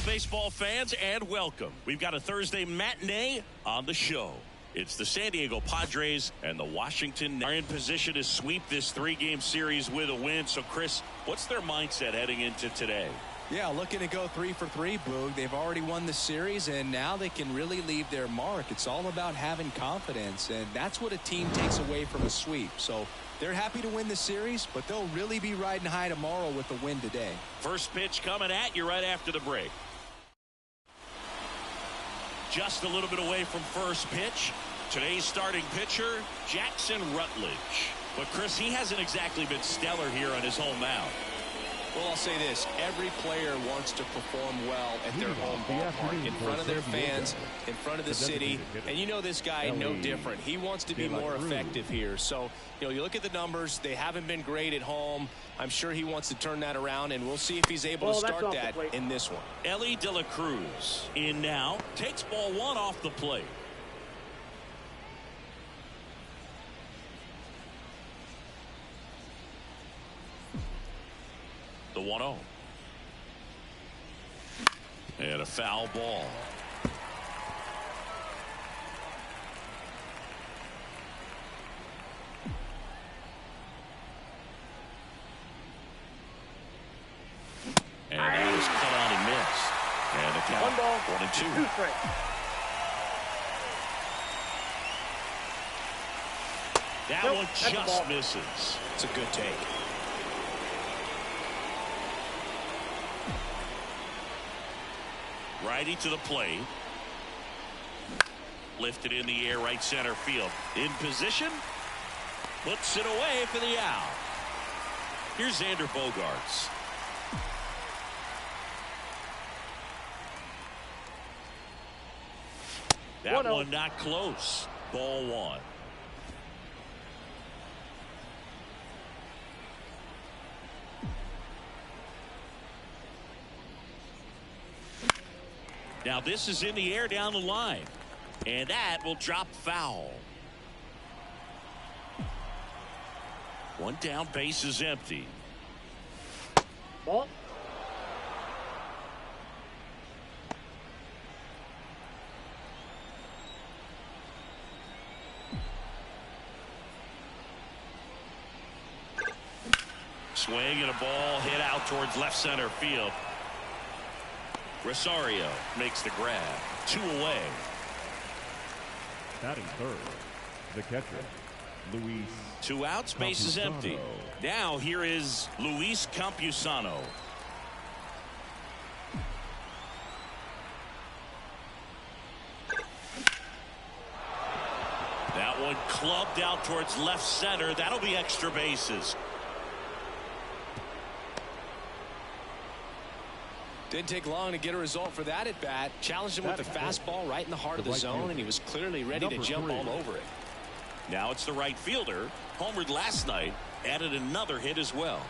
baseball fans, and welcome. We've got a Thursday matinee on the show. It's the San Diego Padres and the Washington are in position to sweep this three-game series with a win. So, Chris, what's their mindset heading into today? Yeah, looking to go 3 for 3, Boog. They've already won the series, and now they can really leave their mark. It's all about having confidence, and that's what a team takes away from a sweep. So they're happy to win the series, but they'll really be riding high tomorrow with the win today. First pitch coming at you right after the break. Just a little bit away from first pitch. Today's starting pitcher, Jackson Rutledge. But, Chris, he hasn't exactly been stellar here on his home mound. Well, I'll say this. Every player wants to perform well at their home ballpark, in front of their fans, in front of the city. And you know this guy no different. He wants to be more effective here. So, you look at the numbers. They haven't been great at home. I'm sure he wants to turn that around, and we'll see if he's able to start that in this one. Ellie De La Cruz in now. Takes ball one off the plate. The 1-0. And a foul ball. And that was cut on and missed. And the count 1-2. That one just misses. It's a good take. Righty to the plate. Lifted in the air, right center field. In position. Puts it away for the out. Here's Xander Bogaerts. That one not close. Ball one. Now this is in the air down the line. And that will drop foul. One down, base is empty. Ball. Swing and a ball hit out towards left center field. Rosario makes the grab. 2 away. Batting third, the catcher, Luis. 2 outs, base is empty. Now here is Luis Campusano. That one clubbed out towards left center. That'll be extra bases. Didn't take long to get a result for that at bat. Challenged him with the fastball right in the heart of the zone, and he was clearly ready to jump all over it. Now it's the right fielder. Homered last night. Added another hit as well.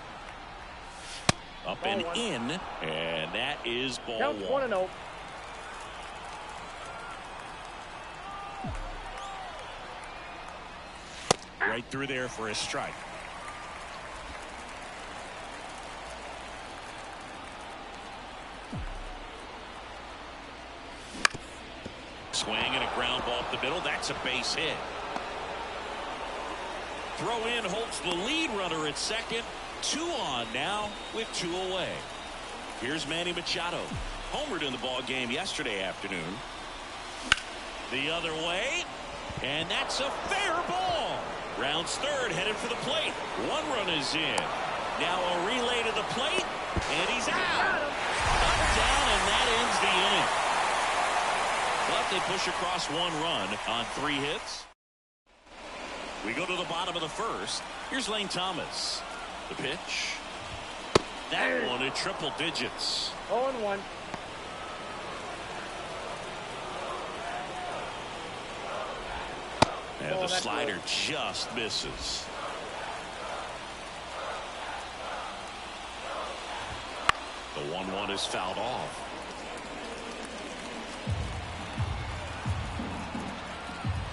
Up and in. And that is ball one. 1-0. Right through there for a strike. Swing and a ground ball up the middle. That's a base hit. Throw in holds the lead runner at second. 2 on now with 2 away. Here's Manny Machado. Homered in the ball game yesterday afternoon. The other way. And that's a fair ball. Rounds third, headed for the plate. 1 run is in. Now a relay to the plate. And he's out. Up, down, and that ends the inning. But they push across 1 run on 3 hits. We go to the bottom of the first. Here's Lane Thomas. The pitch. That one in triple digits. 0-1. And the slider just misses. The 1-1 is fouled off.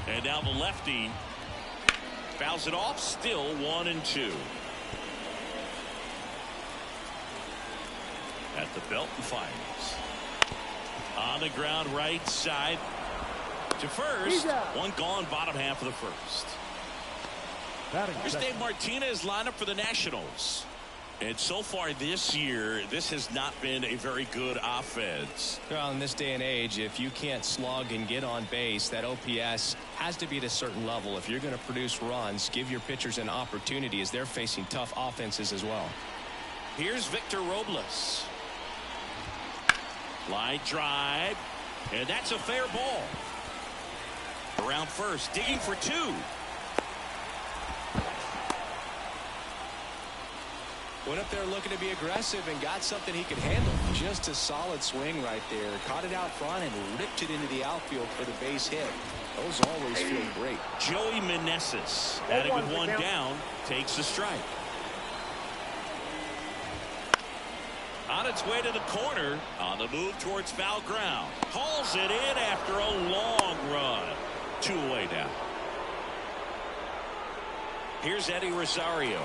And now the lefty fouls it off. Still 1-2. At the belt and fires. On the ground right side to first. One gone bottom half of the first. Here's Dave Martinez lineup for the Nationals. And so far this year, this has not been a very good offense. Well, in this day and age, if you can't slug and get on base, that OPS has to be at a certain level. If you're going to produce runs, give your pitchers an opportunity as they're facing tough offenses as well. Here's Victor Robles. Line drive, and that's a fair ball. Around first, digging for two. Went up there looking to be aggressive and got something he could handle. Just a solid swing right there. Caught it out front and ripped it into the outfield for the base hit. Those always feel great. Joey Meneses, batting with one down, takes the strike. On its way to the corner, on the move towards foul ground. Hauls it in after a long run. 2 away now. Here's Eddie Rosario.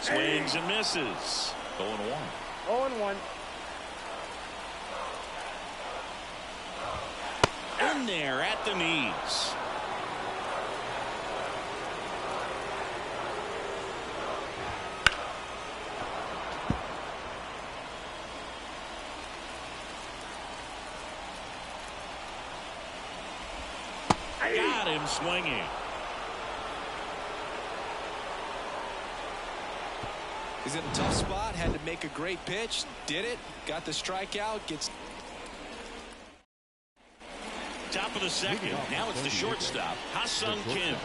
Swings and misses. 0-1. 0-1. In there at the knees. Got him swinging. He's in a tough spot, had to make a great pitch, did it, got the strikeout, gets... Top of the second, now it's the shortstop, Ha-Sung Kim.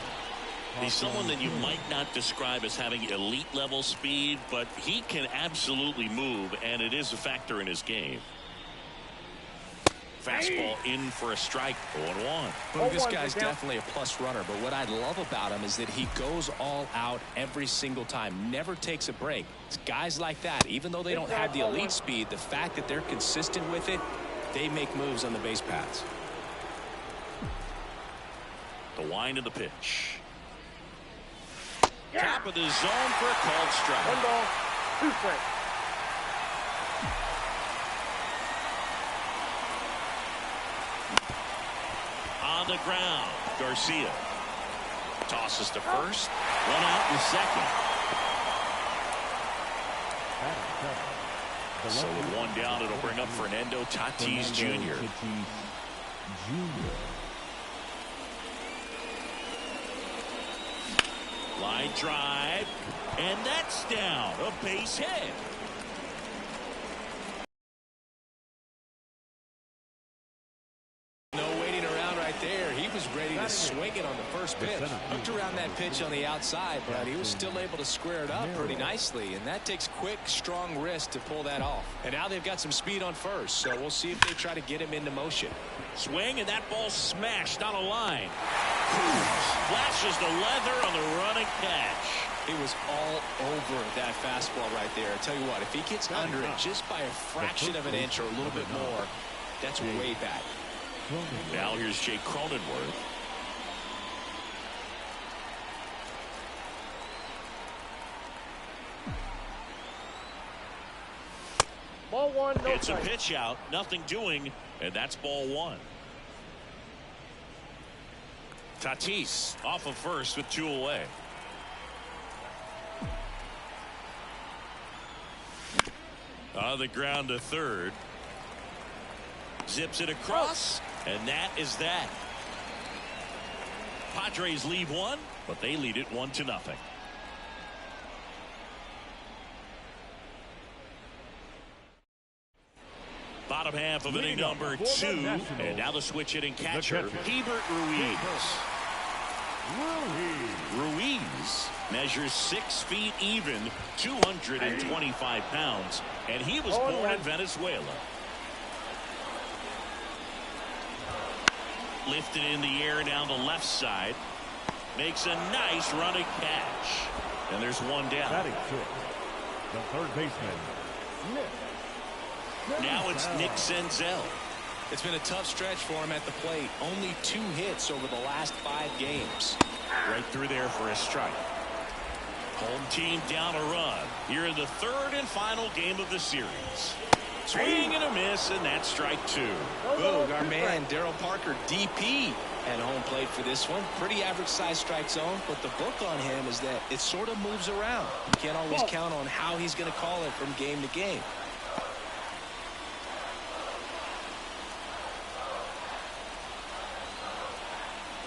He's someone that you might not describe as having elite level speed, but he can absolutely move, and it is a factor in his game. Fastball in for a strike. 0-1. Well, this guy's definitely a plus runner, but what I love about him is that he goes all out every single time, never takes a break. It's guys like that, even though they don't have the elite speed, the fact that they're consistent with it, they make moves on the base paths. The wind of the pitch. Top of the zone for a called strike. 1 ball, 2 strikes. On the ground, Garcia tosses to first. 1 out in second. So with 1 down, it'll bring up Fernando Tatis Jr. Line drive, and that's down. A base hit. Ready to swing it on the first pitch. Hooked around that pitch on the outside, but he was still able to square it up pretty nicely, and that takes quick, strong wrist to pull that off. And now they've got some speed on first, so we'll see if they try to get him into motion. Swing, and that ball smashed on a line. Flashes the leather on the running catch. It was all over that fastball right there. I tell you what, if he gets under it just by a fraction of an inch or a little bit more, that's way back. Now here's Jake Cronenworth. Ball 1, no It's a strike. pitch out, nothing doing, and that's ball 1. Tatis off of first with 2 away. On the ground to third. Zips it across, and that is that. Padres lead 1, but they lead it 1-0. Bottom half of inning number 2, and now the switch hitting catcher, Hebert Ruiz. Ruiz measures 6 feet even, 225 pounds, and he was born in Venezuela. Lifted in the air down the left side. Makes a nice running catch. And there's 1 down. Batting short, the third baseman, Now it's Nick Senzel. It's been a tough stretch for him at the plate. Only 2 hits over the last 5 games. Right through there for a strike. Home team down a run here in the third and final game of the series. Swing and a miss, and that's strike two. Boog, our man Daryl Parker, DP, at home plate for this one. Pretty average size strike zone, but the book on him is that it sort of moves around. You can't always count on how he's going to call it from game to game.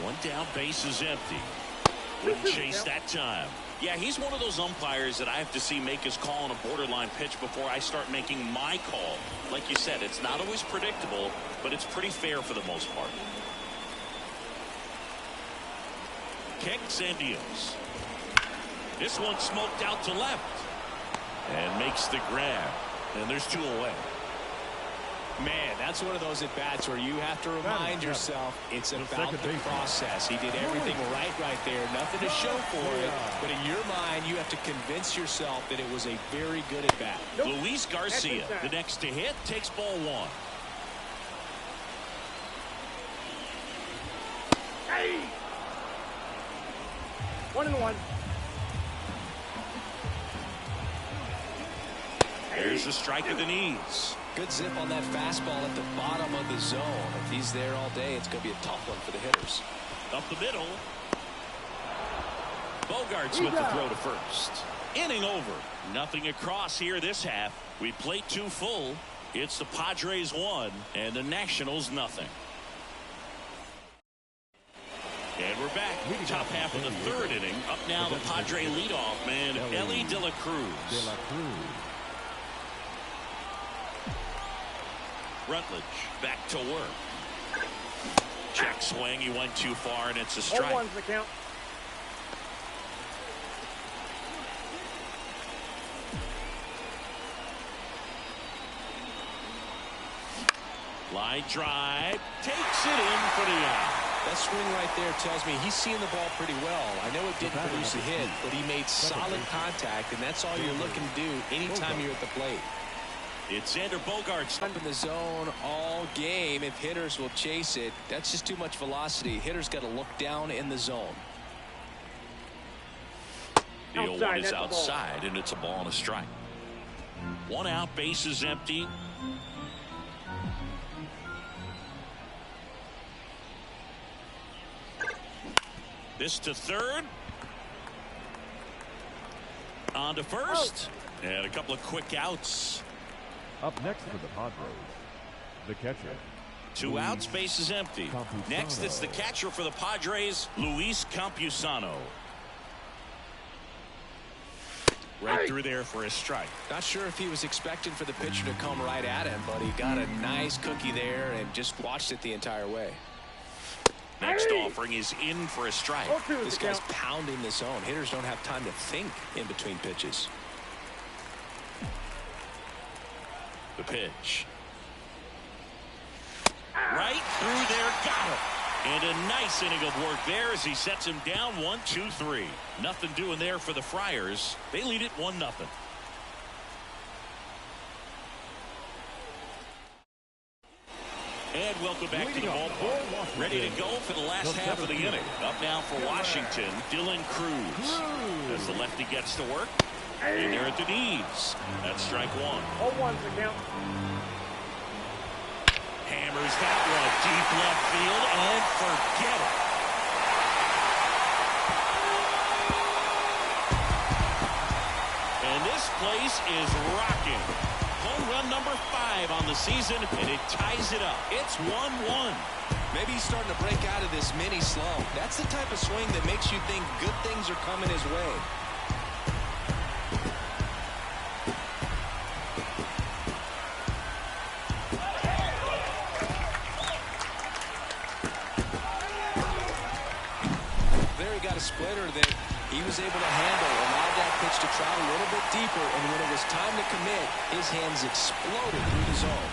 One down, base is empty. Wouldn't chase that time. Yeah, he's one of those umpires that I have to see make his call on a borderline pitch before I start making my call. Like you said, it's not always predictable, but it's pretty fair for the most part. Kicks and deals. This one smoked out to left. And makes the grab. And there's two away. Man, that's one of those at-bats where you have to remind yourself it's about the process. He did everything right there. Nothing to show for it. But in your mind, you have to convince yourself that it was a very good at-bat. Luis Garcia, the next to hit, takes ball one. Hey! 1-1. There's a strike at the knees. Good zip on that fastball at the bottom of the zone. If he's there all day, it's going to be a tough one for the hitters. Up the middle. Bogarts with the throw to first. Inning over. Nothing across here this half. We played two full. It's the Padres 1 and the Nationals nothing. And we're back. Top half of the third inning. Up now the Padre leadoff man, Elly De La Cruz. Rutledge back to work. Check swing. He went too far, and it's a strike. 0-1's the count. Line drive. Takes it in for the out. That swing right there tells me he's seeing the ball pretty well. I know it didn't produce a hit, but he made solid contact, and that's all you're looking to do anytime you're at the plate. It's Xander Bogaerts Up in the zone all game. If hitters will chase it, that's just too much velocity. Hitters got to look down in the zone. The 0-1 is outside, and it's a ball and a strike. One out, base is empty. This to third. On to first. And a couple of quick outs. Up next for the Padres, the catcher. Two outs, base is empty. Next, it's the catcher for the Padres, Luis Campusano. Right through there for a strike. Not sure if he was expecting for the pitcher to come right at him, but he got a nice cookie there and just watched it the entire way. Next offering is in for a strike. This guy's pounding the zone. Hitters don't have time to think in between pitches. The pitch. Right through there, got him. And a nice inning of work there as he sets him down 1-2-3. Nothing doing there for the Friars. They lead it 1-0. And welcome back to the ballpark. Ready to go for the last half of the inning. Up now for Washington, Dylan Cruz. As the lefty gets to work. In there at the knees. That's strike one. 0-1's the count. Hammers that one deep left field and forget it. And this place is rocking. Home run number 5 on the season, and it ties it up. It's 1-1. Maybe he's starting to break out of this mini slump. That's the type of swing that makes you think good things are coming his way. Splitter that he was able to handle, allowed that pitch to travel a little bit deeper, and when it was time to commit, his hands exploded through the zone.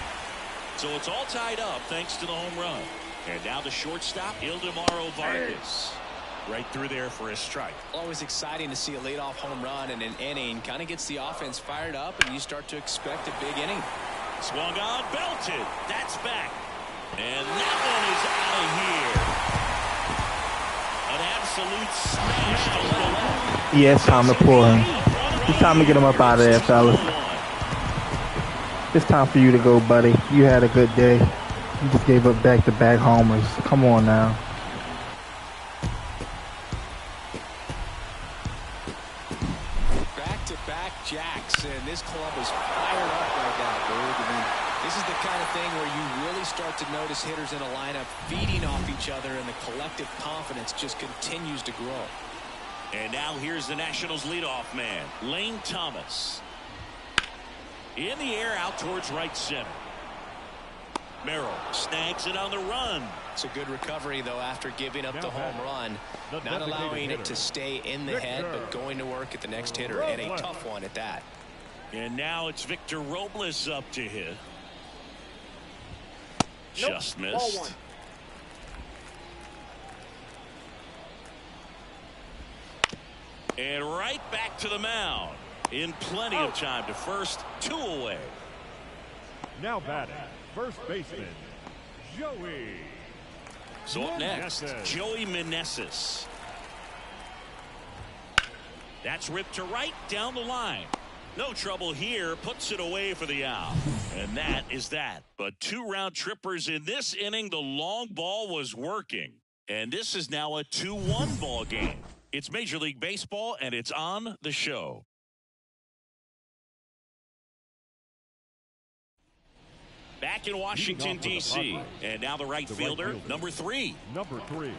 So it's all tied up thanks to the home run. And now the shortstop, Ildemaro Vargas. Right through there for a strike. Always exciting to see a leadoff home run in an inning. Kind of gets the offense fired up, and you start to expect a big inning. Swung on, belted. That's back. And that one is out of here. An absolute smash to left. Yeah, it's time to pull him. It's time to get him up out of there, fellas. It's time for you to go, buddy. You had a good day. You just gave up back-to-back homers. Come on now. Back-to-back jacks, and this club is fired up right now, Berg. I mean, this is the kind of thing where you really start to notice hitters in a lineup feeding off each other, and the collective confidence just continues to grow. And now here's the Nationals leadoff man, Lane Thomas. In the air out towards right center. Merrill snags it on the run. It's a good recovery, though, after giving up the home run. Not allowing it to stay in the head, but going to work at the next hitter, and a tough one at that. And now it's Victor Robles up to hit. Just missed. And right back to the mound. In plenty of time to first, 2 away. Now batting, first baseman, Joey. So up next, Joey Meneses. That's ripped to right down the line. No trouble here, puts it away for the out. And that is that. But 2 round trippers in this inning. The long ball was working. And this is now a 2-1 ball game. It's Major League Baseball, and it's on the show. Back in Washington, D.C. And now the right fielder, number 3. Number 3.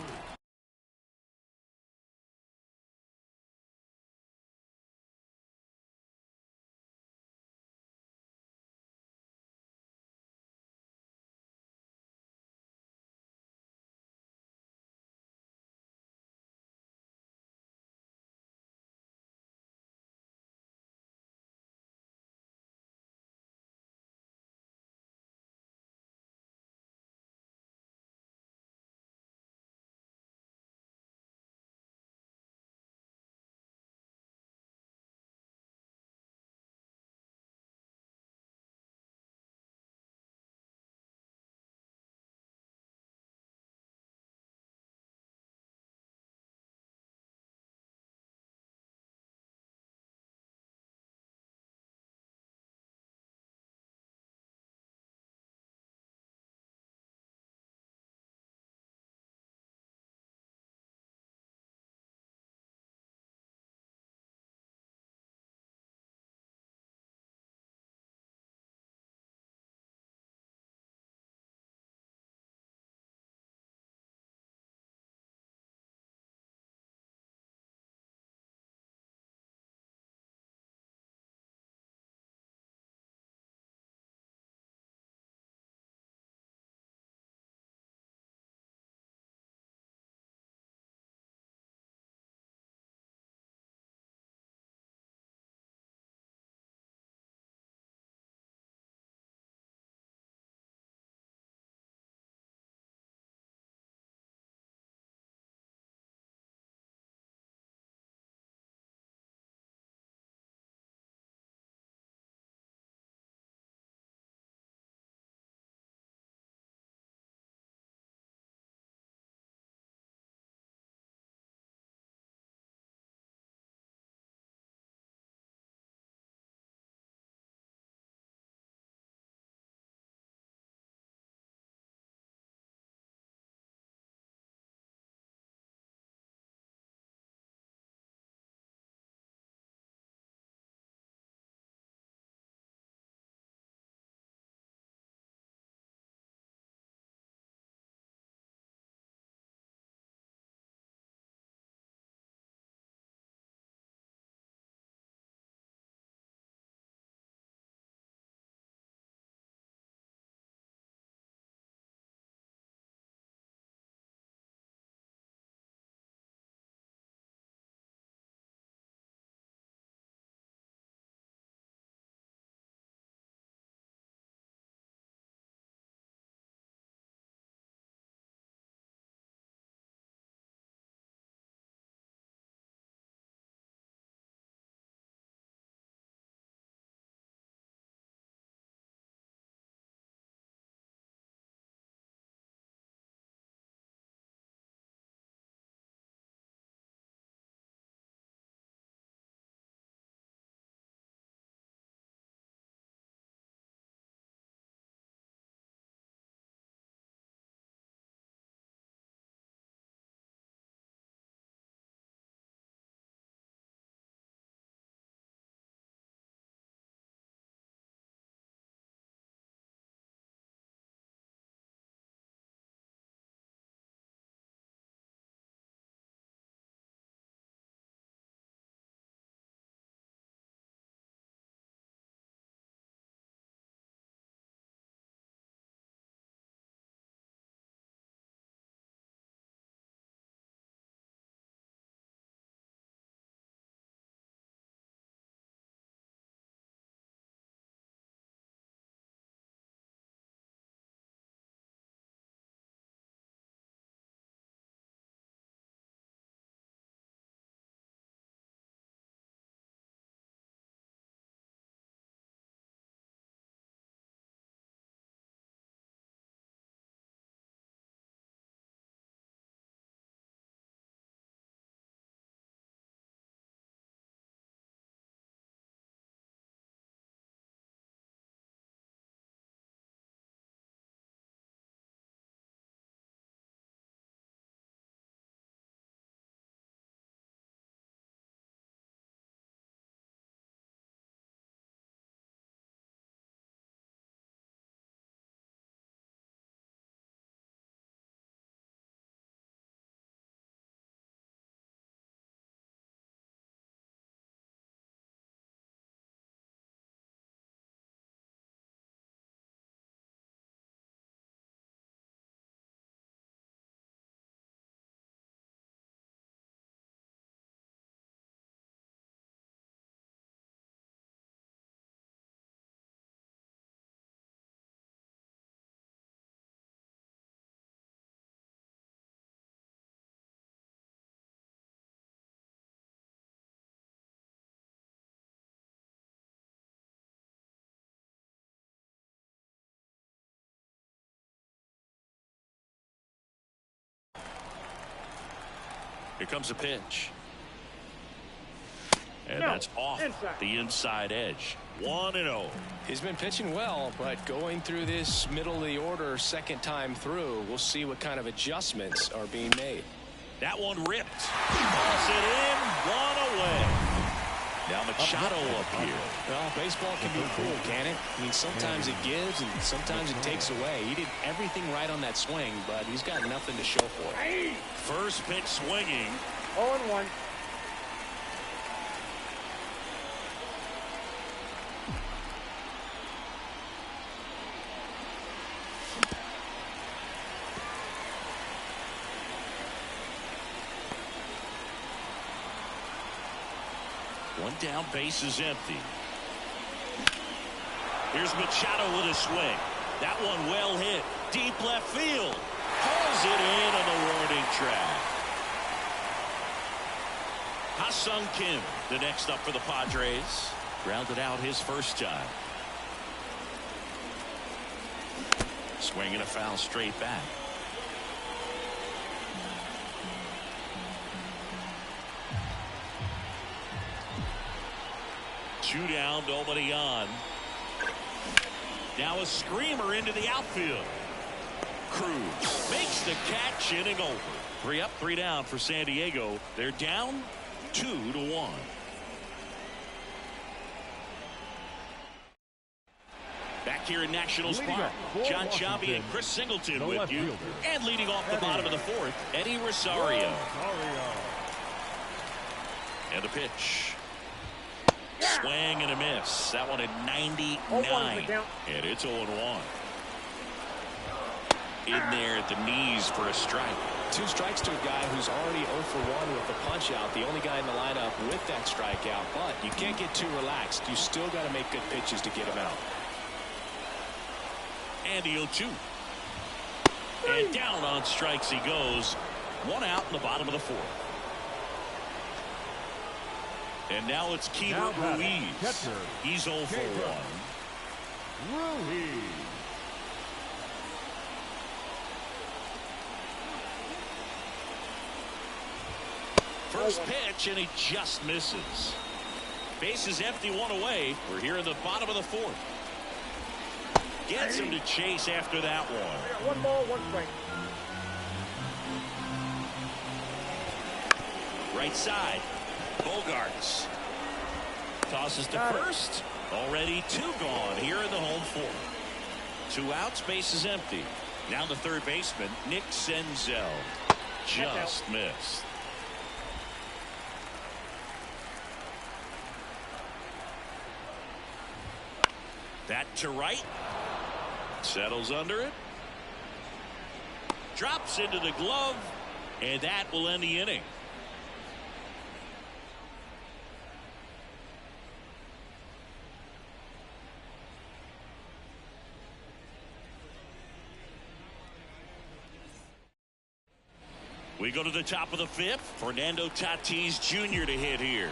Here comes a pitch. And that's off the inside edge. 1-0. He's been pitching well, but going through this middle of the order second time through, we'll see what kind of adjustments are being made. That one ripped. Calls it in. 1 away. Now Machado up here. Well, baseball can be cruel, can it? I mean, sometimes it gives and sometimes it takes away. He did everything right on that swing, but he's got nothing to show for it. First pitch swinging. 0-1. One down, base is empty. Here's Machado with a swing. That one well hit. Deep left field. Pulls it in on the warning track. Ha-Sung Kim, the next up for the Padres. Grounded out his first time. Swinging a foul straight back. Two down, nobody on. Now a screamer into the outfield. Cruz makes the catch, inning over. 3 up, 3 down for San Diego. They're down 2-1. Back here in Nationals Park, John Chambi and Chris Singleton with you. And leading off the bottom of the fourth, Eddie Rosario. And the pitch. Swing and a miss. That one at 99. And it's 0-1. In there at the knees for a strike. 2 strikes to a guy who's already 0 for 1 with the punch out. The only guy in the lineup with that strikeout. But you can't get too relaxed. You still got to make good pitches to get him out. And the 0-2. And down on strikes he goes. 1 out in the bottom of the fourth. And now it's Keibert Ruiz. He's 0 for 1. Ruiz. First pitch, and he just misses. Base is empty, 1 away. We're here in the bottom of the fourth. Gets him to chase after that one. 1 ball, 1 strike. Right side. Bogarts tosses to first. Already 2 gone here in the home fourth. 2 outs, base is empty. Now the third baseman, Nick Senzel. Just missed. That to right. Settles under it. Drops into the glove. And that will end the inning. We go to the top of the fifth. Fernando Tatis Jr. to hit here.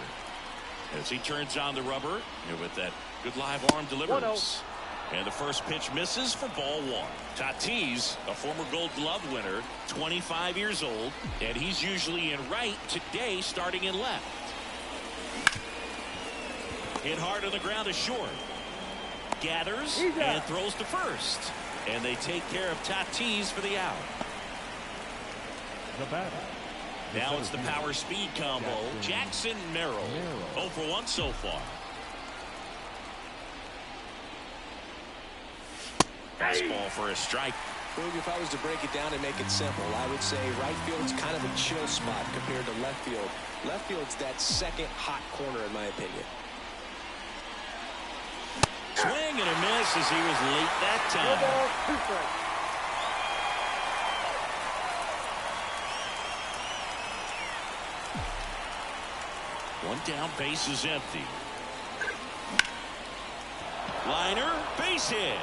As he turns on the rubber with that good live arm delivers. And the first pitch misses for ball 1. Tatis, a former Gold Glove winner, 25 years old, and he's usually in right, today starting in left. Hit hard on the ground to short. Gathers and throws to first. And they take care of Tatis for the out. The batter. Now it's the power speed combo. Jackson Merrill. 0 for 1 so far. Fastball for a strike. Boog, if I was to break it down and make it simple, I would say right field's kind of a chill spot compared to left field. Left field's that second hot corner in my opinion. Swing and a miss as he was late that time. 1 ball, 2 strikes. One down, base is empty. Liner, base hit.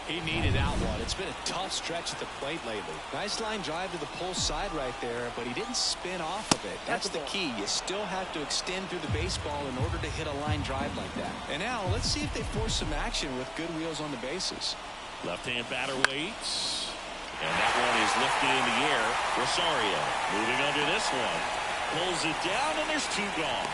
He needed that one. It's been a tough stretch at the plate lately. Nice line drive to the pull side right there, but he didn't spin off of it. That's the key. You still have to extend through the baseball in order to hit a line drive like that. And now let's see if they force some action with good wheels on the bases. Left-hand batter waits. And that one is lifted in the air. Rosario moving under this one. Pulls it down, and there's 2 gone.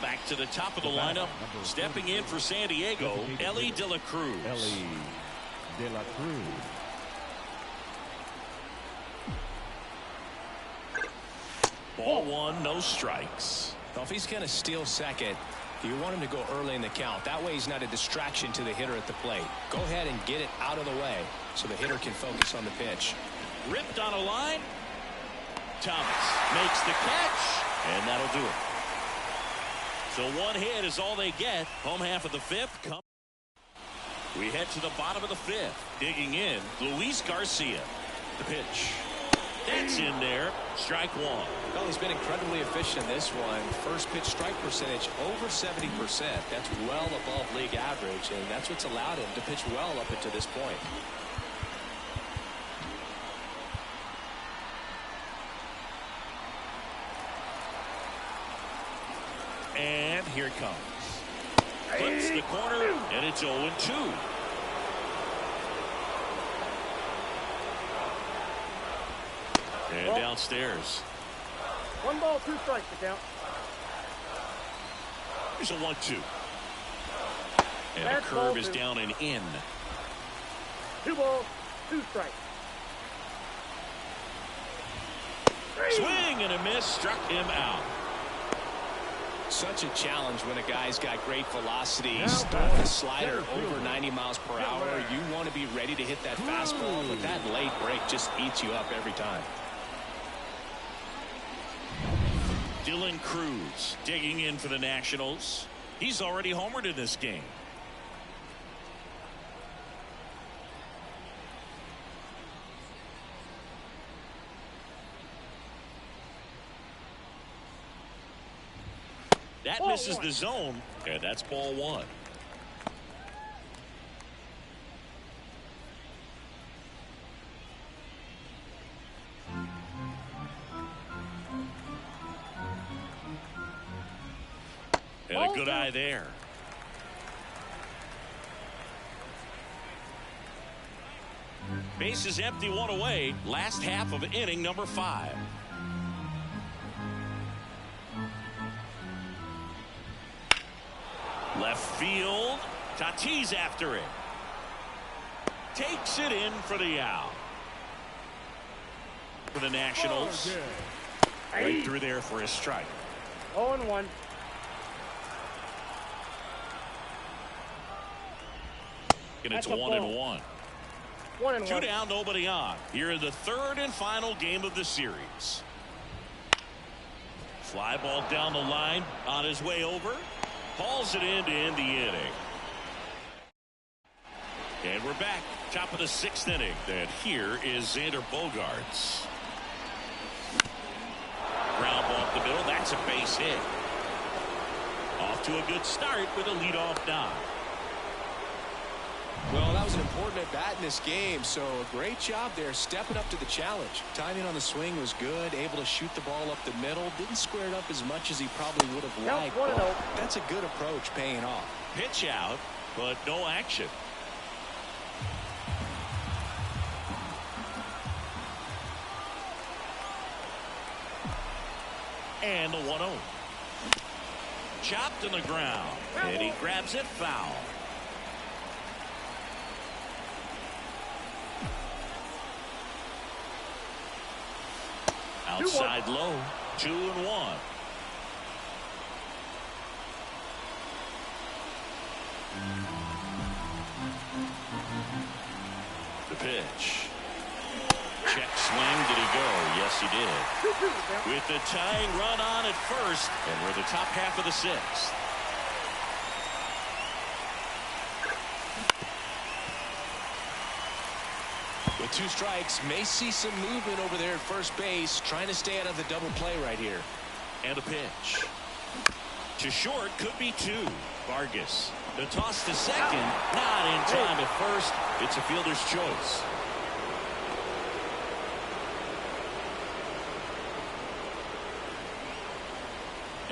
Back to the top of the lineup. Stepping in for San Diego, Ellie De La Cruz. Ellie De La Cruz. Ball 1, no strikes. Well, if he's going to steal second, you want him to go early in the count. That way he's not a distraction to the hitter at the plate. Go ahead and get it out of the way so the hitter can focus on the pitch. Ripped on a line. Thomas makes the catch, and that'll do it. So 1 hit is all they get. Home half of the 5th. We head to the bottom of the 5th. Digging in, Luis Garcia. The pitch. That's in there. Strike 1. Well, he's been incredibly efficient in this one. First pitch strike percentage over 70%. That's well above league average, and that's what's allowed him to pitch well up until this point. And here it comes. Flips the corner, and it's 0-2. And downstairs. 1 ball, 2 strikes to count. Here's a 1-2. And That's a curve ball is 2. down and in. 2 balls, 2 strikes. Swing and a miss, struck him out. Such a challenge when a guy's got great velocity. He's throwing a slider over 90 miles per hour. You want to be ready to hit that fastball, but that late break just eats you up every time. Dylan Cruz digging in for the Nationals. He's already homered in this game. That Ball misses 1. the zone, and that's ball 1. And a good eye there. Base is empty, 1 away. Last half of inning number 5. Left field. Tatis after it. Takes it in for the out. For the Nationals. Right through there for a strike. 0-1. And it's That's a 1-1. 1-1. 2 down, nobody on. Here in the 3rd and final game of the series. Fly ball down the line on his way over. Hauls it in to end the inning. And we're back. Top of the 6th inning. And here is Xander Bogaerts. Ground ball up the middle. That's a base hit. Off to a good start with a leadoff knock. Well, that was an important at bat in this game, so a great job there stepping up to the challenge. Timing on the swing was good, able to shoot the ball up the middle. Didn't square it up as much as he probably would have liked. But that's a good approach, paying off. Pitch out, but no action. And the 1-0. Chopped in the ground, and he grabs it foul. Outside low, 2-1. The pitch. Check swing. Did he go? Yes, he did. With the tying run on at first, and we're the top half of the 6th. With 2 strikes, may see some movement over there at first base, trying to stay out of the double play right here. And a pitch. To short, could be 2. Vargas. The toss to second. Not in time at first. It's a fielder's choice.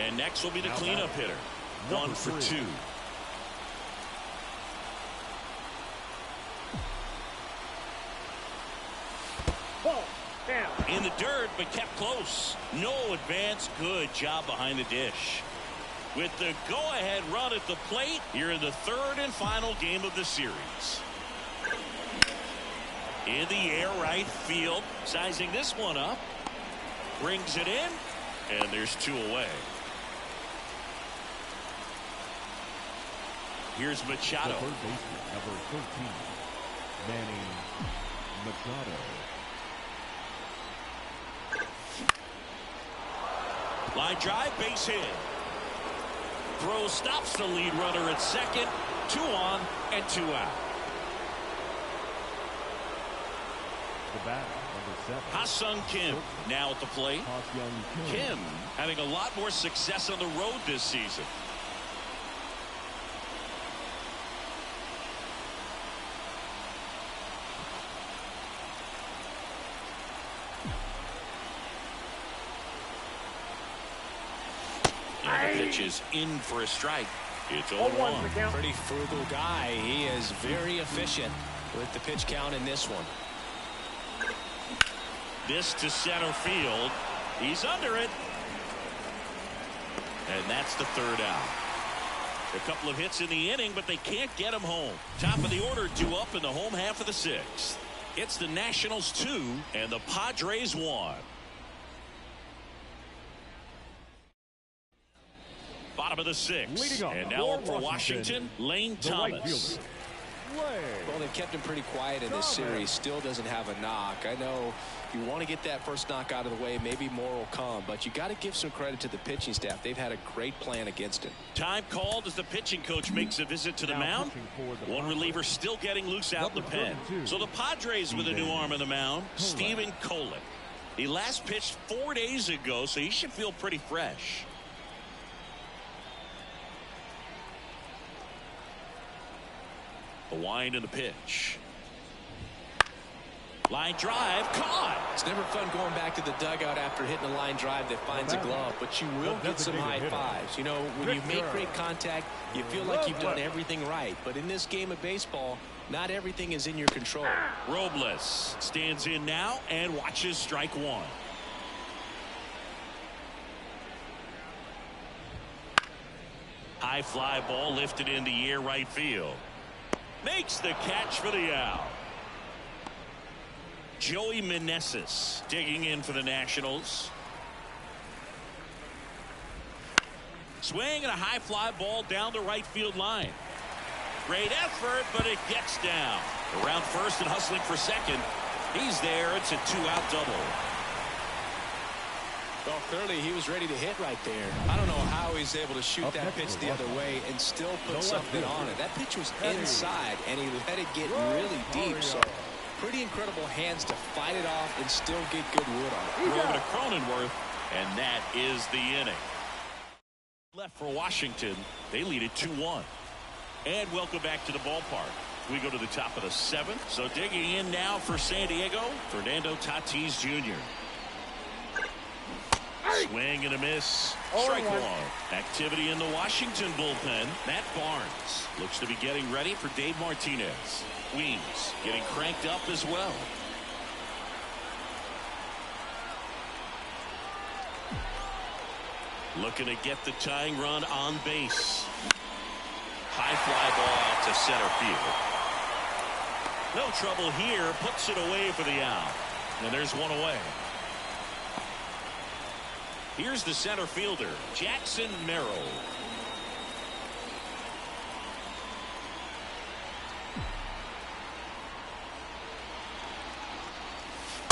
And next will be the Now cleanup hitter. Number 1 for 3. 2. Ball. Down. In the dirt, but kept close. No advance. Good job behind the dish. With the go-ahead run at the plate, you're in the 3rd and final game of the series. In the air, right field. Sizing this one up. Brings it in. And there's 2 away. Here's Machado. The third baseman, number 13, Manny Machado. Line drive, base hit. Throw stops the lead runner at second. 2 on and 2 out. The bat, number 7. Ha-Sung Kim now at the plate. Ha-Sung Kim having a lot more success on the road this season. And the pitch is in for a strike. It's 0-1. The count. Pretty frugal guy. He is very efficient with the pitch count in this one. This to center field. He's under it. And that's the 3rd out. A couple of hits in the inning, but they can't get him home. Top of the order due up in the home half of the 6th. It's the Nationals 2 and the Padres 1. Bottom of the 6th. Leading off And now for up for Washington, Lane the right Thomas. fielder, Lane. Well, they've kept him pretty quiet in this series. Still doesn't have a knock. I know you want to get that first knock out of the way. Maybe more will come, but you got to give some credit to the pitching staff. They've had a great plan against him. Time called as the pitching coach makes a visit to the mound. One reliever still getting loose out in the pen. So the Padres with a new arm in the mound, Steven Kolick. He last pitched 4 days ago, so he should feel pretty fresh. The wind and the pitch. Line drive caught. It's never fun going back to the dugout after hitting a line drive that finds a glove, but you will get some high fives. You know, when you make great contact, you feel like you've done everything right. But in this game of baseball, not everything is in your control. Robles stands in now and watches strike 1. High fly ball lifted in the air, right field. Makes the catch for the out. Joey Meneses digging in for the Nationals. Swing and a high fly ball down the right field line. Great effort, but it gets down. Around first and hustling for second. He's there. It's a 2-out double. Well, clearly he was ready to hit right there. I don't know how he's able to shoot that pitch the other way and still put something on it. That pitch was inside, and he let it get really deep. So pretty incredible hands to fight it off and still get good wood on it. Throw over to Cronenworth, and that is the inning. Left for Washington. They lead it 2-1. And welcome back to the ballpark. We go to the top of the 7th. So digging in now for San Diego, Fernando Tatis Jr. Swing and a miss. Strike 1. Activity in the Washington bullpen. Matt Barnes looks to be getting ready for Dave Martinez. Weems getting cranked up as well. Looking to get the tying run on base. High fly ball out to center field. No trouble here. Puts it away for the out. And there's one away. Here's the center fielder, Jackson Merrill.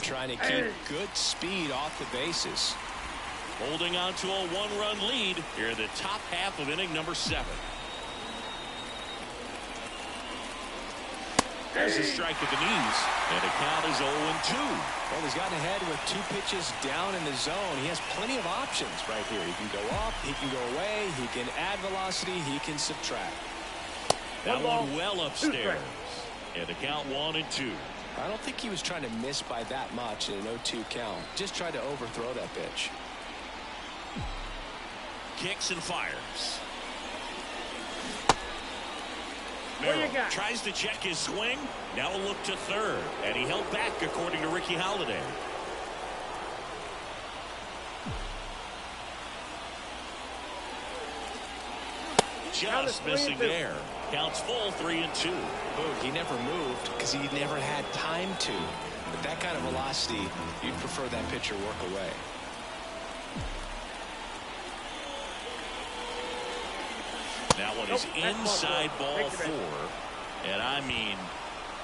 Trying to keep good speed off the bases. Holding on to a 1-run lead here in the top half of inning number 7. There's a strike at the knees, and the count is 0-2. Well, he's gotten ahead with 2 pitches down in the zone. He has plenty of options right here. He can go up, he can go away, he can add velocity, he can subtract. That one well upstairs, and the count 1-2. I don't think he was trying to miss by that much in an 0-2 count. Just tried to overthrow that pitch. kicks and fires. What you Merrill got? tries to check his swing. Now a look to third. And he held back, according to Ricky Holiday. Just missing there. Counts full, 3-2. He never moved because he never had time to. But that kind of velocity, you'd prefer that pitcher work away. That one is inside ball 4. And I mean,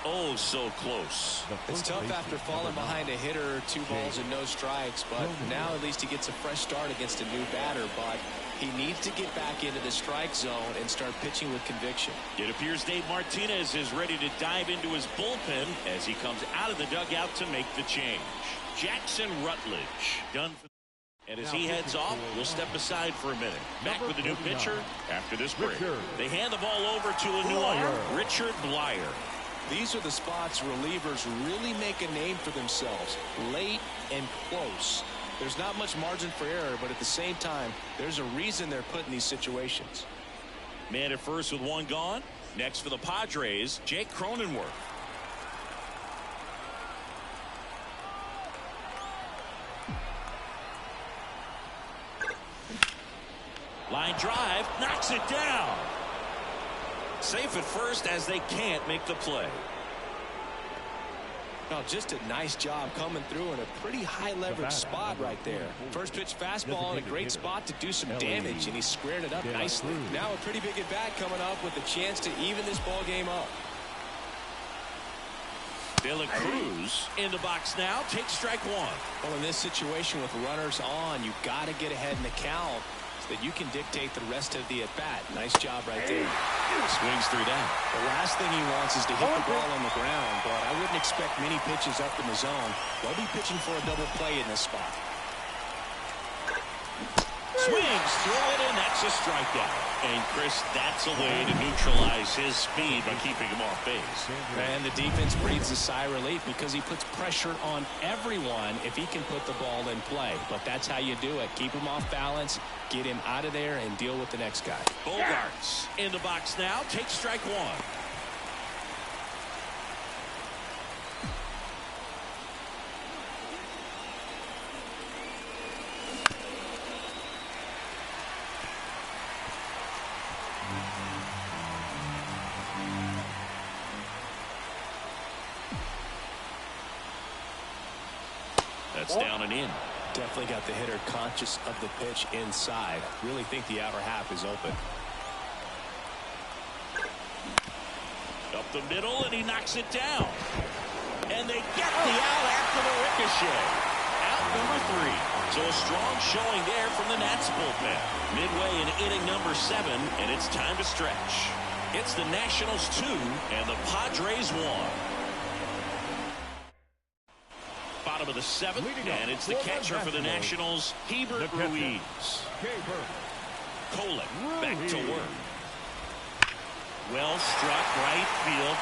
oh, so close. It's tough after falling behind a hitter, 2 balls and no strikes, but now at least he gets a fresh start against a new batter. But he needs to get back into the strike zone and start pitching with conviction. It appears Dave Martinez is ready to dive into his bullpen as he comes out of the dugout to make the change. Jackson Rutledge done for. And as he heads off, we'll step aside for a minute. Back with a new pitcher after this break. They hand the ball over to a new arm, Richard Blyer. These are the spots relievers really make a name for themselves. Late and close. There's not much margin for error, but at the same time, there's a reason they're put in these situations. Man at first with 1 gone. Next for the Padres, Jake Cronenworth. Line drive, knocks it down. Safe at first as they can't make the play. Now, just a nice job coming through in a pretty high leverage spot right there. First pitch fastball in a great spot to do some damage, and he squared it up nicely. Now a pretty big at bat coming up with a chance to even this ball game up. De La Cruz in the box now, takes strike 1. Well, in this situation with runners on, you've got to get ahead in the count so that you can dictate the rest of the at-bat. Nice job right there. Swings through that. The last thing he wants is to hit the ball on the ground, but I wouldn't expect many pitches up in the zone. They'll be pitching for a double play in this spot. Swings through it, and that's a strikeout. And Chris, that's a way to neutralize his speed by keeping him off base. And the defense breathes a sigh of relief because he puts pressure on everyone if he can put the ball in play. But that's how you do it. Keep him off balance, get him out of there, and deal with the next guy. Bogarts in the box now, takes strike 1. That's down and in. Definitely got the hitter conscious of the pitch inside. Really think the outer half is open. Up the middle, and he knocks it down. And they get the out after the ricochet. Out number 3. So a strong showing there from the Nats bullpen. Midway in inning number 7, and it's time to stretch. It's the Nationals 2 and the Padres 1. Bottom of the 7th, and it's the catcher for the Nationals, Hebert Ruiz. Kolek back to work. Well struck right field.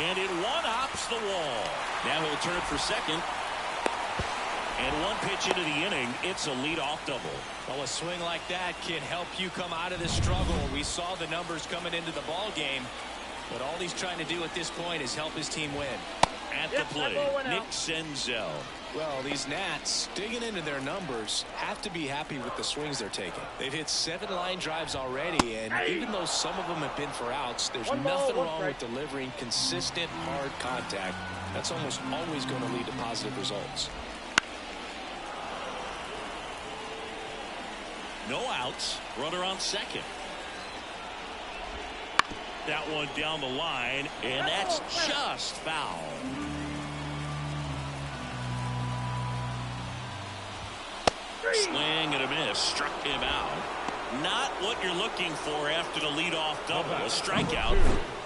And it one-hops the wall. Now he'll turn for second. And one pitch into the inning, it's a leadoff double. Well, a swing like that can help you come out of this struggle. We saw the numbers coming into the ball game, but all he's trying to do at this point is help his team win. At the plate, Nick Senzel. Well, these Nats, digging into their numbers, have to be happy with the swings they're taking. They've hit 7 line drives already, and even though some of them have been for outs, there's nothing wrong with delivering consistent, hard contact. That's almost always going to lead to positive results. No outs, runner on second. That one down the line, and that's just foul. Swing and a miss, struck him out. Not what you're looking for after the leadoff double. A strikeout,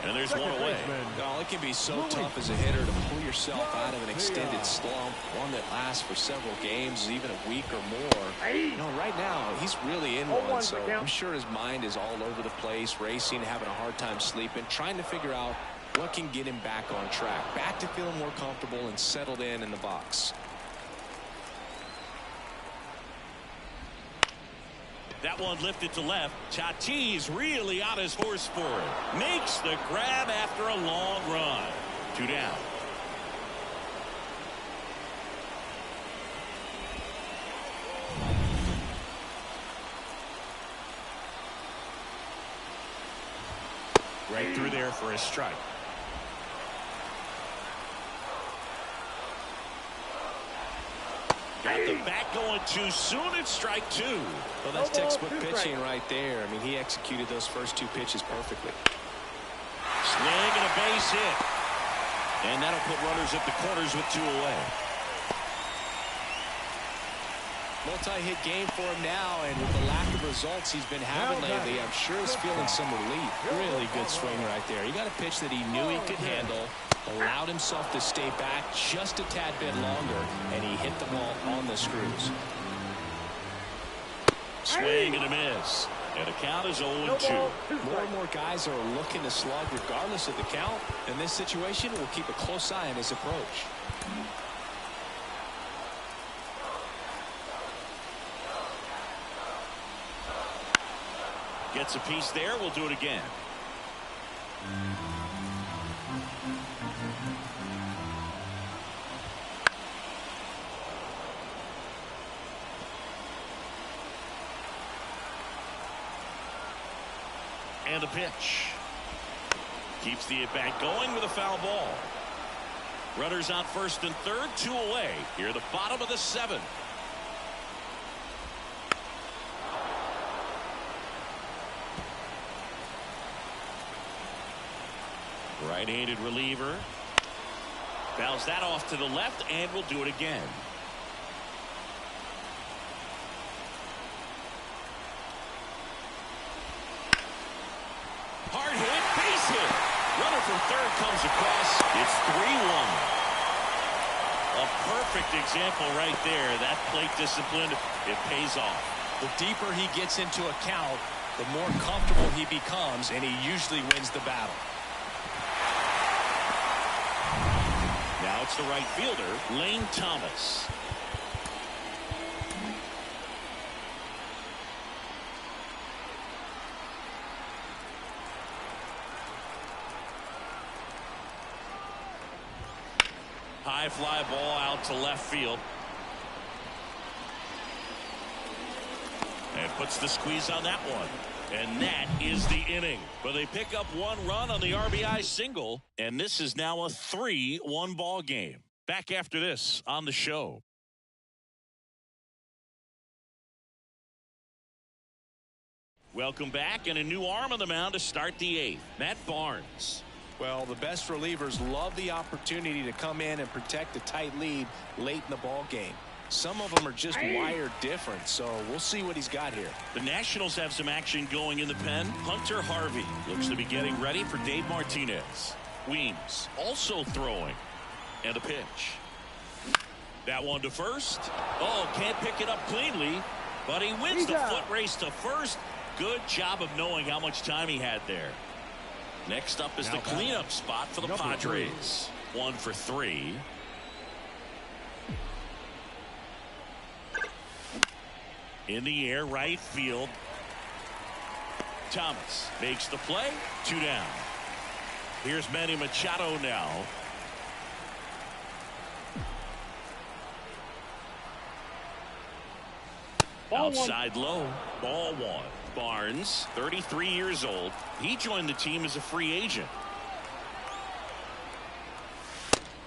and there's one away. Oh, it can be so tough as a hitter to pull yourself out of an extended slump, one that lasts for several games, even a week or more. You know, right now, he's really in one, so I'm sure his mind is all over the place, racing, having a hard time sleeping, trying to figure out what can get him back on track, back to feeling more comfortable and settled in the box. That one lifted to left. Tatis really on his horse for it. Makes the grab after a long run. 2 down. Right through there for a strike. Got the bat going too soon. It's strike 2. Well, that's textbook pitching right there. I mean, he executed those first 2 pitches perfectly. Swing and a base hit. And that'll put runners at the corners with 2 away. Multi-hit game for him now, and with the lack of results he's been having lately, I'm sure he's feeling some relief. Really good swing right there. He got a pitch that he knew he could handle, allowed himself to stay back just a tad bit longer, and he hit the ball on the screws. Swing and a miss. And the count is 0-2. More and more guys are looking to slug regardless of the count. In this situation, we'll keep a close eye on his approach. Gets a piece there. We'll do it again. And a pitch. Keeps the at-bat going with a foul ball. Runners on first and third, 2 away. Here at the bottom of the 7th. Right-handed reliever. Fouls that off to the left, and we'll do it again. Hard hit, base hit. Runner from third comes across. It's 3-1. A perfect example right there. That plate discipline, it pays off. The deeper he gets into a count, the more comfortable he becomes, and he usually wins the battle. Now it's the right fielder, Lane Thomas. High fly ball out to left field. And puts the squeeze on that one. And that is the inning. But they pick up 1 run on the RBI single. And this is now a 3-1 ball game. Back after this on the show. Welcome back, and a new arm on the mound to start the 8th. Matt Barnes. Well, the best relievers love the opportunity to come in and protect a tight lead late in the ball game. Some of them are just wired different, so we'll see what he's got here. The Nationals have some action going in the pen. Hunter Harvey looks to be getting ready for Dave Martinez. Weems also throwing. And a pitch. That one to first. Oh, can't pick it up cleanly, but he wins the foot race to first. Good job of knowing how much time he had there. Next up is the cleanup spot for the Padres. 1 for 3. In the air, right field. Thomas makes the play. 2 down. Here's Manny Machado now. Outside low. Ball 1. Barnes, 33 years old. He joined the team as a free agent.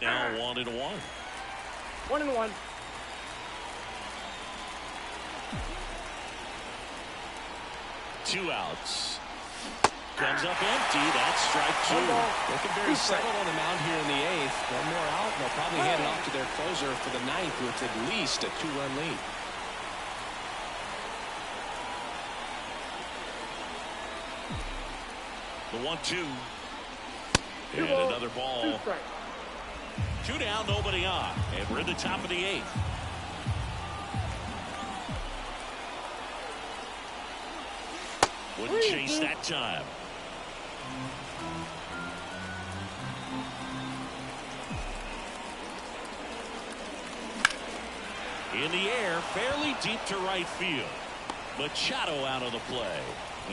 Now 1-1. 1-1. Two outs. Comes up empty. That's strike 2. Looking very settled on the mound here in the 8th. 1 more out, and they'll probably hand it off to their closer for the 9th with at least a 2-run lead. The 1-2. And another ball. 2 down, nobody on. And we're at the top of the 8th. Wouldn't chase that time. In the air, fairly deep to right field. Machado out of the play.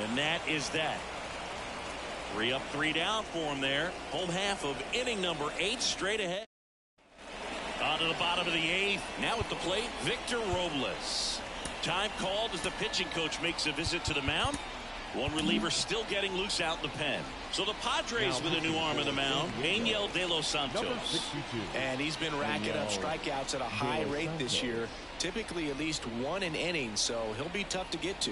And that is that. 3 up, 3 down for him there. Home half of inning number 8 straight ahead. On to the bottom of the 8th. Now at the plate, Victor Robles. Time called as the pitching coach makes a visit to the mound. One reliever still getting loose out in the pen. So the Padres with a new arm in the mound, Angel De Los Santos. And he's been racking up strikeouts at a high rate this year. Typically at least 1 an inning, so he'll be tough to get to.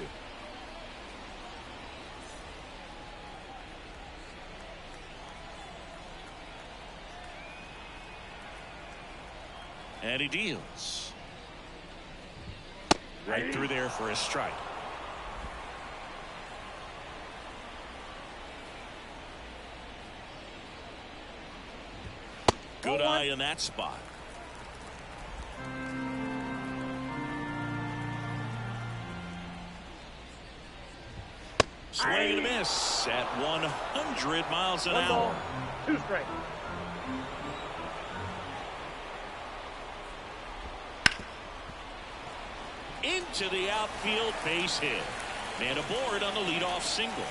And he deals. Right through there for a strike. Good eye in that spot. Swing and a miss at 100 miles an hour. 2 straight. Into the outfield, base hit. Man aboard on the leadoff single.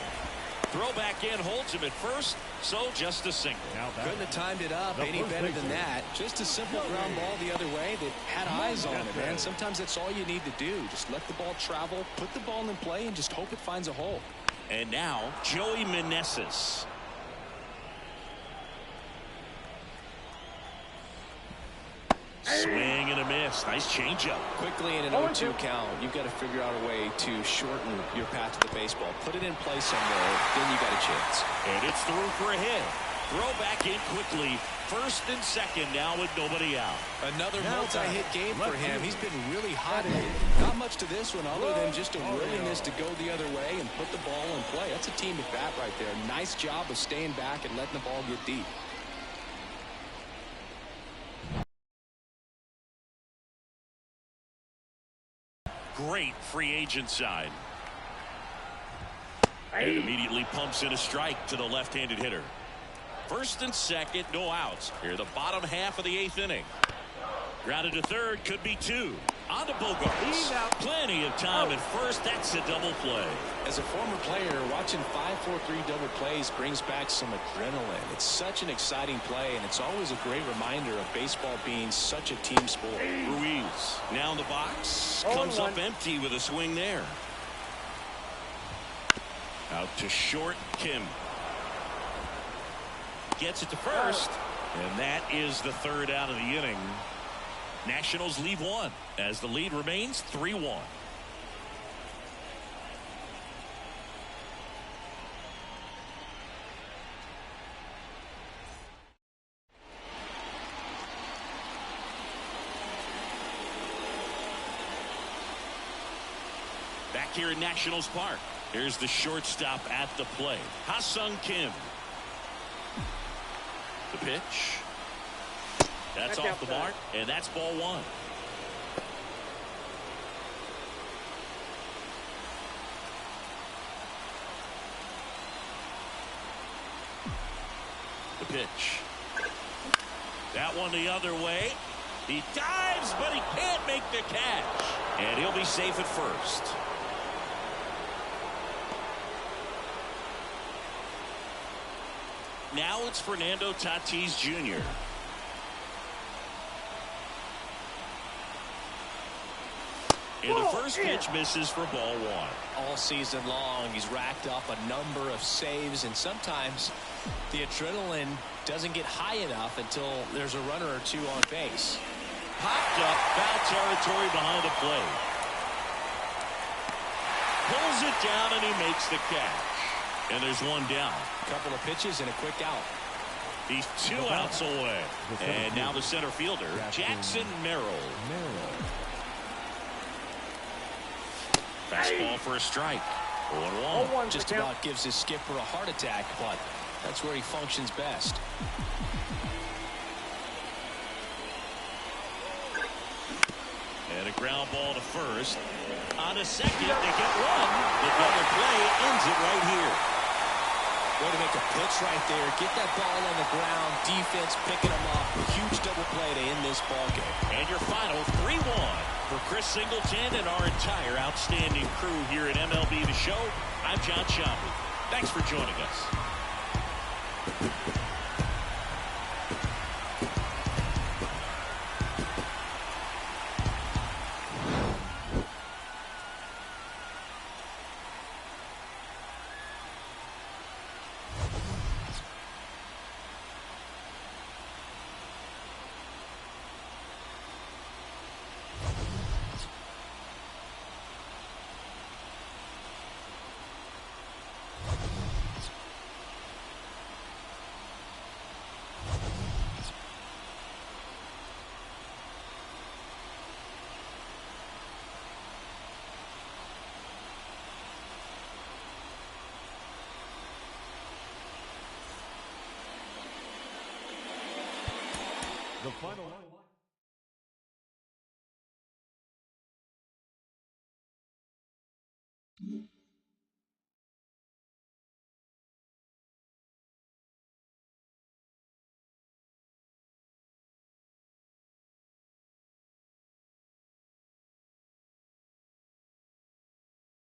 Throw back in, holds him at first, so just a single. Couldn't have timed it up any better than that. Just a simple ground ball the other way that had eyes on it, man. Sometimes that's all you need to do. Just let the ball travel, put the ball in play, and just hope it finds a hole. And now, Joey Meneses. Swing and a miss. Nice changeup. Quickly in an 0-2 count, you've got to figure out a way to shorten your path to the baseball. Put it in play somewhere, then you got a chance. And it's through for a hit. Throw back in quickly. First and second now with nobody out. Another multi-hit game for him. He's been really hot at it. Not much to this one other than just a willingness to go the other way and put the ball in play. That's a team at bat right there. Nice job of staying back and letting the ball get deep. Great free agent side. And immediately pumps in a strike to the left-handed hitter. First and second, no outs. Here the bottom half of the 8th inning. Grounded to third, could be 2. On to Bogarts. Plenty of time at first. That's a double play. As a former player, watching 5-4-3 double plays brings back some adrenaline. It's such an exciting play, and it's always a great reminder of baseball being such a team sport. Ruiz now in the box. Comes up empty with a swing there. Out to short, Kim. Gets it to first. And that is the 3rd out of the inning. Nationals leave 1 as the lead remains 3-1. Back here in Nationals Park. Here's the shortstop at the plate. Ha-Sung Kim. The pitch. That's off the mark, and that's ball 1. The pitch. That one the other way. He dives, but he can't make the catch. And he'll be safe at first. Now it's Fernando Tatis Jr. And the first pitch misses for ball 1. All season long, he's racked up a number of saves, and sometimes the adrenaline doesn't get high enough until there's a runner or 2 on base. Popped up, foul territory behind the plate. Pulls it down, and he makes the catch. And there's 1 down. A couple of pitches and a quick out. He's 2 outs away. And now the center fielder, Jackson Merrill. Fastball for a strike. 1-1. Just about gives his skipper a heart attack, but that's where he functions best. And a ground ball to first. On a second, they get 1. The double play ends it right here. Way to make a pitch right there. Get that ball on the ground. Defense picking them up. Huge double play to end this ball game. And your final 3-1. For Chris Singleton and our entire outstanding crew here at MLB The Show, I'm John Shambu. Thanks for joining us. The final line.